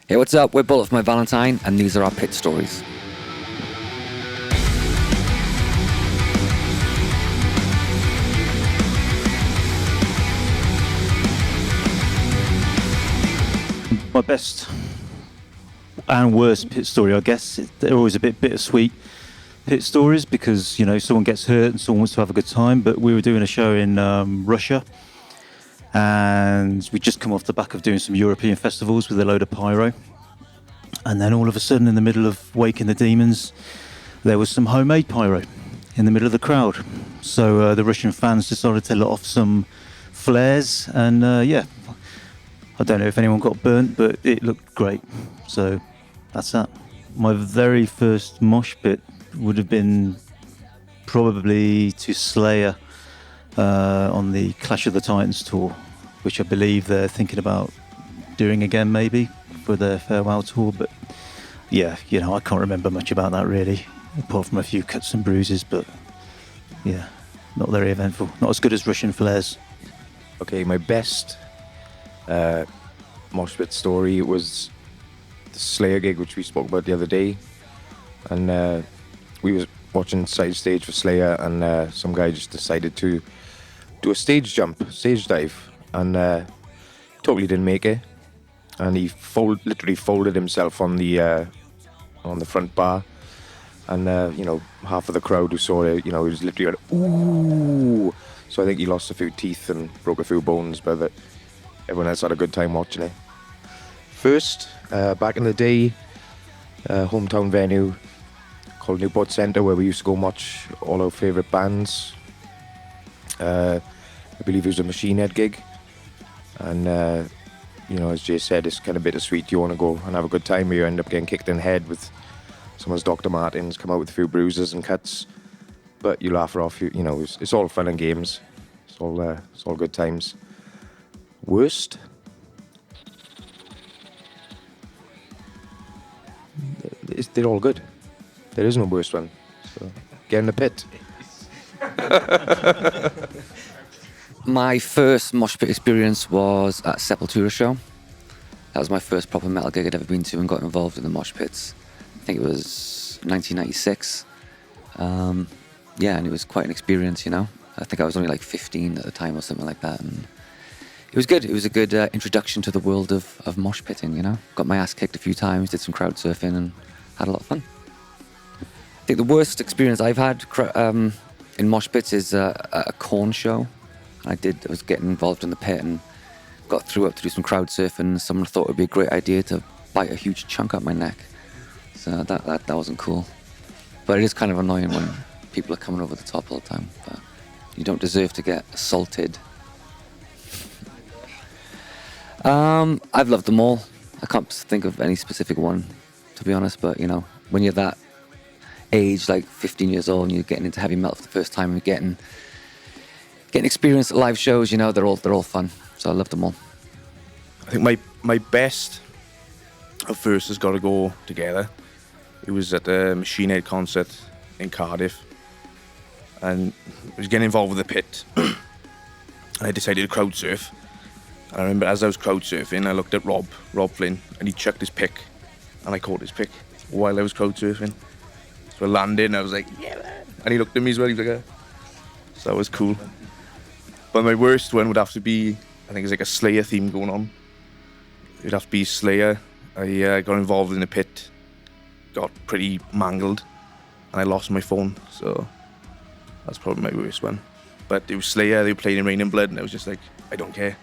Hey, what's up? We're Bullet for my Valentine, and these are our pit stories. My best and worst pit story, I guess. They're always a bit bittersweet, pit stories, because, you know, someone gets hurt and someone wants to have a good time. But we were doing a show in Russia, and we'd just come off the back of doing some European festivals with a load of pyro. And then all of a sudden, in the middle of Waking the Demons, there was some homemade pyro in the middle of the crowd. So the Russian fans decided to let off some flares, and I don't know if anyone got burnt, but it looked great. So that's that. My very first mosh pit would have been probably to Slayer on the Clash of the Titans tour, which I believe they're thinking about doing again maybe for their farewell tour. But yeah, you know, I can't remember much about that really, apart from a few cuts and bruises. But yeah, not very eventful. Not as good as Russian flares. Okay, my best mosh pit story was the Slayer gig, which we spoke about the other day. And we was watching side stage for Slayer, and some guy just decided to do a stage dive, and totally didn't make it. And he literally folded himself on the front bar, and half of the crowd who saw it, he was literally like, ooh. So I think he lost a few teeth and broke a few bones, but everyone else had a good time watching it. First, back in the day, hometown venue called Newport Centre, where we used to go watch all our favourite bands. I believe it was a Machine Head gig, and as Jay said, it's kind of bittersweet. You want to go and have a good time, but you end up getting kicked in the head with someone's Dr. Martens, come out with a few bruises and cuts, but you laugh it off. It's all fun and games. It's all good times. Worst? They're all good. There is no worst one. So get in the pit. My first mosh pit experience was at Sepultura show. That was my first proper metal gig I'd ever been to and got involved in the mosh pits. I think it was 1996. And it was quite an experience, I think I was only like 15 at the time or something like that. And it was good. It was a good introduction to the world of mosh pitting, Got my ass kicked a few times, did some crowd surfing, and had a lot of fun. I think the worst experience I've had in mosh pits is a corn show. I was getting involved in the pit and got through up to do some crowd surfing. Someone thought it would be a great idea to bite a huge chunk out my neck. So that wasn't cool. But it is kind of annoying when people are coming over the top all the time. But you don't deserve to get assaulted. I've loved them all. I can't think of any specific one, to be honest. But, when you're that age, like 15 years old, and you're getting into heavy metal for the first time, and getting experience at live shows, they're all fun. So I love them all. I think my best of first has got to go together. It was at the Machine Head concert in Cardiff, and I was getting involved with the pit. And I decided to crowd surf. And I remember as I was crowd surfing, I looked at Rob Flynn, and he chucked his pick, and I caught his pick while I was crowd surfing. So I landed, and I was like, yeah, man. And he looked at me as well. He was like, so that was cool. But my worst one would have to be, I think it's like a Slayer theme going on. It'd have to be Slayer. I got involved in the pit, got pretty mangled, and I lost my phone. So that's probably my worst one. But it was Slayer, they were playing in Rain and Blood, and I was just like, I don't care.